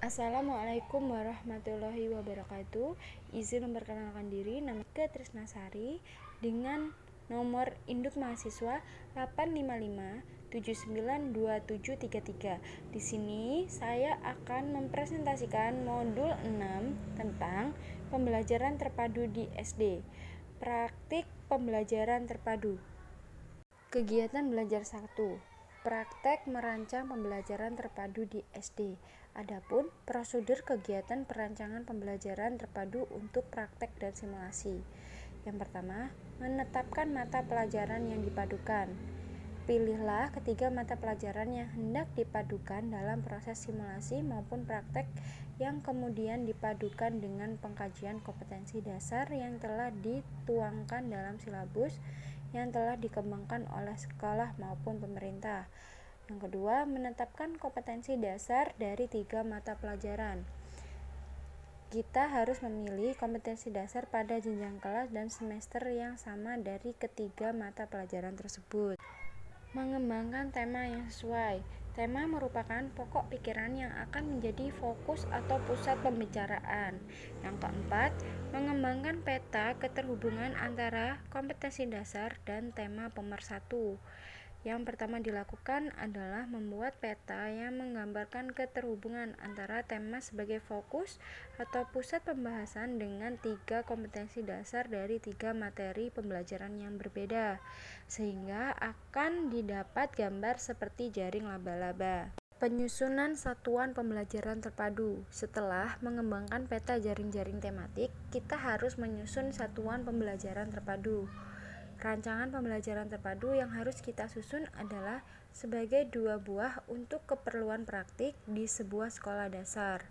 Assalamualaikum warahmatullahi wabarakatuh. Izin memperkenalkan diri, nama saya Trisnasari dengan nomor induk mahasiswa 855792733. Di sini saya akan mempresentasikan modul 6 tentang pembelajaran terpadu di SD. Praktik pembelajaran terpadu. Kegiatan belajar 1. Praktek merancang pembelajaran terpadu di SD. Adapun prosedur kegiatan perancangan pembelajaran terpadu untuk praktek dan simulasi. Yang pertama, menetapkan mata pelajaran yang dipadukan. Pilihlah ketiga mata pelajaran yang hendak dipadukan dalam proses simulasi maupun praktek yang kemudian dipadukan dengan pengkajian kompetensi dasar yang telah dituangkan dalam silabus yang telah dikembangkan oleh sekolah maupun pemerintah. Yang kedua, menetapkan kompetensi dasar dari 3 mata pelajaran. Kita harus memilih kompetensi dasar pada jenjang kelas dan semester yang sama dari ketiga mata pelajaran tersebut. Mengembangkan tema yang sesuai. Tema merupakan pokok pikiran yang akan menjadi fokus atau pusat pembicaraan. Yang keempat, mengembangkan peta keterhubungan antara kompetensi dasar dan tema pemersatu. Yang pertama dilakukan adalah membuat peta yang menggambarkan keterhubungan antara tema sebagai fokus atau pusat pembahasan dengan 3 kompetensi dasar dari 3 materi pembelajaran yang berbeda, sehingga akan didapat gambar seperti jaring laba-laba. Penyusunan satuan pembelajaran terpadu. Setelah mengembangkan peta jaring-jaring tematik, kita harus menyusun satuan pembelajaran terpadu. Rancangan pembelajaran terpadu yang harus kita susun adalah sebagai 2 buah untuk keperluan praktik di sebuah sekolah dasar.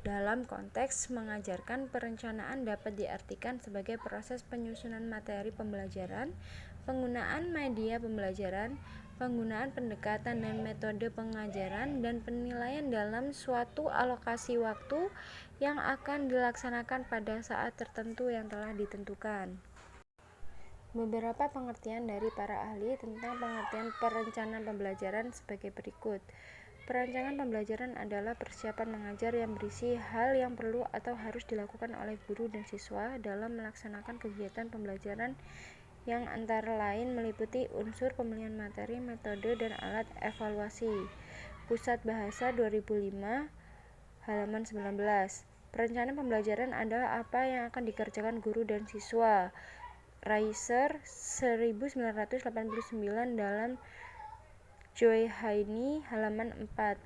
Dalam konteks mengajarkan, perencanaan dapat diartikan sebagai proses penyusunan materi pembelajaran, penggunaan media pembelajaran, penggunaan pendekatan dan metode pengajaran, dan penilaian dalam suatu alokasi waktu yang akan dilaksanakan pada saat tertentu yang telah ditentukan. Beberapa pengertian dari para ahli tentang pengertian perencanaan pembelajaran sebagai berikut. Perancangan pembelajaran adalah persiapan mengajar yang berisi hal yang perlu atau harus dilakukan oleh guru dan siswa dalam melaksanakan kegiatan pembelajaran yang antara lain meliputi unsur pemilihan materi, metode, dan alat evaluasi. Pusat Bahasa 2005, halaman 19. Perencanaan pembelajaran adalah apa yang akan dikerjakan guru dan siswa. Reiser 1989 dalam Joy Haini, halaman 4.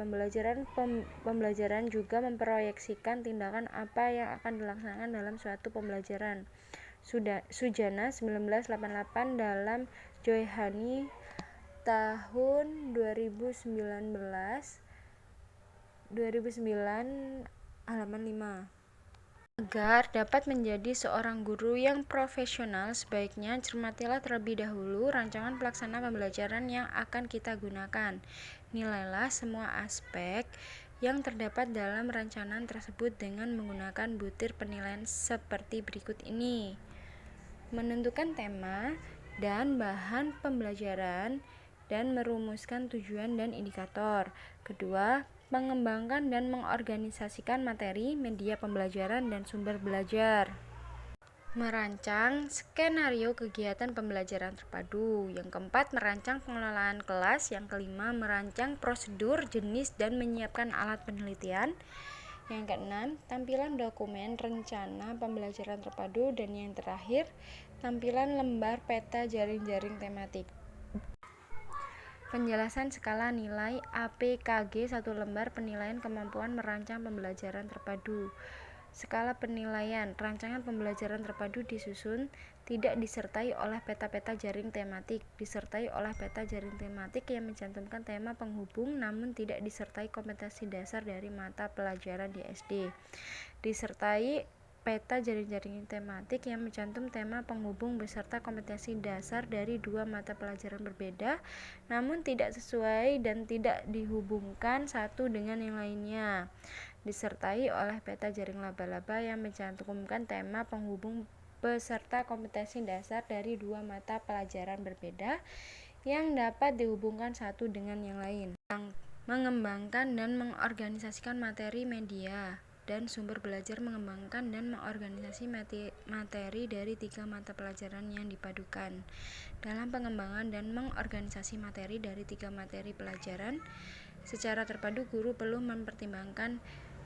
Pembelajaran juga memproyeksikan tindakan apa yang akan dilaksanakan dalam suatu pembelajaran. Sujana 1988 dalam Joy Haini tahun 2009 halaman 5. Agar dapat menjadi seorang guru yang profesional, sebaiknya cermatilah terlebih dahulu rancangan pelaksana pembelajaran yang akan kita gunakan. Nilailah semua aspek yang terdapat dalam rancangan tersebut dengan menggunakan butir penilaian seperti berikut ini. Menentukan tema dan bahan pembelajaran dan merumuskan tujuan dan indikator. Kedua, mengembangkan dan mengorganisasikan materi, media pembelajaran, dan sumber belajar. Merancang skenario kegiatan pembelajaran terpadu. Yang keempat, merancang pengelolaan kelas. Yang kelima, merancang prosedur, jenis, dan menyiapkan alat penelitian. Yang keenam, tampilan dokumen rencana pembelajaran terpadu. Dan yang terakhir, tampilan lembar peta jaring-jaring tematik. Penjelasan skala nilai APKG 1 lembar penilaian kemampuan merancang pembelajaran terpadu. Skala penilaian rancangan pembelajaran terpadu disusun tidak disertai oleh peta-peta jaring tematik, disertai oleh peta jaring tematik yang mencantumkan tema penghubung namun tidak disertai kompetensi dasar dari mata pelajaran di SD, disertai peta jaring-jaring tematik yang mencantum tema penghubung beserta kompetensi dasar dari 2 mata pelajaran berbeda namun tidak sesuai dan tidak dihubungkan satu dengan yang lainnya, disertai oleh peta jaring laba-laba yang mencantumkan tema penghubung beserta kompetensi dasar dari 2 mata pelajaran berbeda yang dapat dihubungkan satu dengan yang lain. Yang Mengembangkan dan mengorganisasikan materi media dan sumber belajar. Mengembangkan dan mengorganisasi materi dari 3 mata pelajaran yang dipadukan. Dalam pengembangan dan mengorganisasi materi dari 3 materi pelajaran secara terpadu, guru perlu mempertimbangkan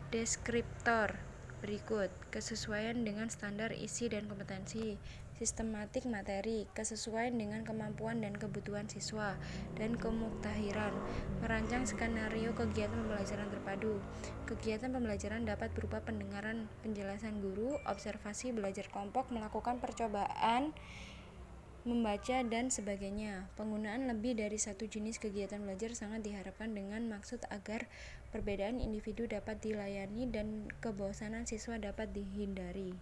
deskriptor berikut: kesesuaian dengan standar isi dan kompetensi, sistematik materi, kesesuaian dengan kemampuan dan kebutuhan siswa, dan kemuktahiran. Merancang skenario kegiatan pembelajaran terpadu. Kegiatan pembelajaran dapat berupa pendengaran penjelasan guru, observasi, belajar kelompok, melakukan percobaan, membaca, dan sebagainya. Penggunaan lebih dari satu jenis kegiatan belajar sangat diharapkan dengan maksud agar perbedaan individu dapat dilayani dan kebosanan siswa dapat dihindari.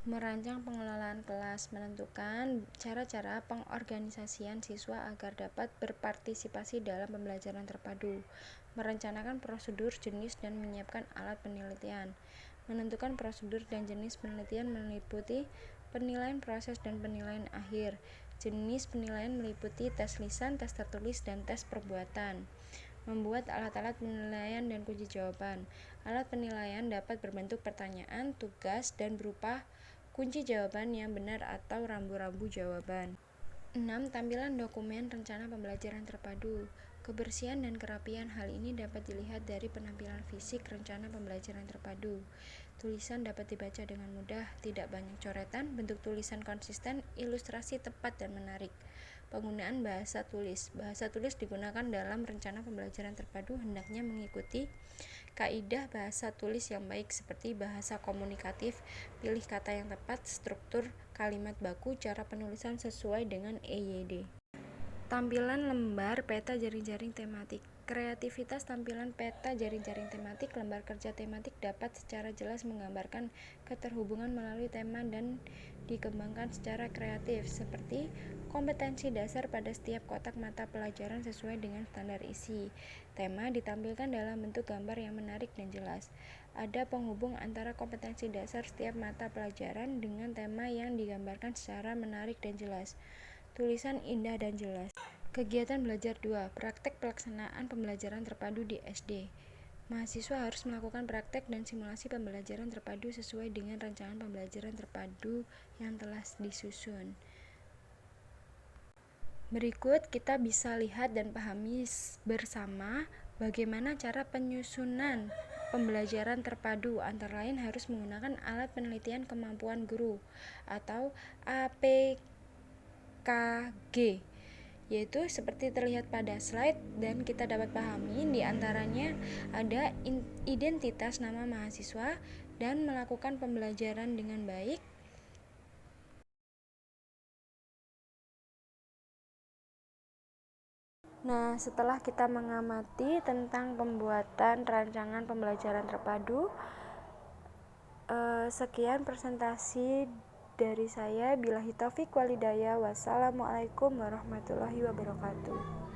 Merancang pengelolaan kelas, menentukan cara-cara pengorganisasian siswa agar dapat berpartisipasi dalam pembelajaran terpadu. Merencanakan prosedur, jenis, dan menyiapkan alat penelitian. Menentukan prosedur dan jenis penelitian meliputi penilaian proses dan penilaian akhir. Jenis penilaian meliputi tes lisan, tes tertulis, dan tes perbuatan. Membuat alat-alat penilaian dan kunci jawaban. Alat penilaian dapat berbentuk pertanyaan, tugas, dan berupa kunci jawaban yang benar atau rambu-rambu jawaban. 6. Tampilan dokumen rencana pembelajaran terpadu. Kebersihan dan kerapian. Hal ini dapat dilihat dari penampilan fisik rencana pembelajaran terpadu. Tulisan dapat dibaca dengan mudah, tidak banyak coretan, bentuk tulisan konsisten, ilustrasi tepat dan menarik. Penggunaan bahasa tulis. Bahasa tulis digunakan dalam rencana pembelajaran terpadu hendaknya mengikuti kaidah bahasa tulis yang baik seperti bahasa komunikatif, pilih kata yang tepat, struktur kalimat baku, cara penulisan sesuai dengan EYD. Tampilan lembar peta jaring-jaring tematik. Kreativitas tampilan peta jaring-jaring tematik. Lembar kerja tematik dapat secara jelas menggambarkan keterhubungan melalui tema dan dikembangkan secara kreatif, seperti kompetensi dasar pada setiap kotak mata pelajaran sesuai dengan standar isi. Tema ditampilkan dalam bentuk gambar yang menarik dan jelas. Ada penghubung antara kompetensi dasar setiap mata pelajaran dengan tema yang digambarkan secara menarik dan jelas. Tulisan indah dan jelas. Kegiatan belajar 2. Praktek pelaksanaan pembelajaran terpadu di SD. Mahasiswa harus melakukan praktek dan simulasi pembelajaran terpadu sesuai dengan rancangan pembelajaran terpadu yang telah disusun. Berikut kita bisa lihat dan pahami bersama bagaimana cara penyusunan pembelajaran terpadu. Antara lain harus menggunakan alat penelitian kemampuan guru atau APKG, yaitu seperti terlihat pada slide, dan kita dapat pahami di antaranya ada identitas nama mahasiswa dan melakukan pembelajaran dengan baik. Nah, setelah kita mengamati tentang pembuatan rancangan pembelajaran terpadu, sekian presentasi dari saya. Billahi taufik walhidayah. Wassalamualaikum warahmatullahi wabarakatuh.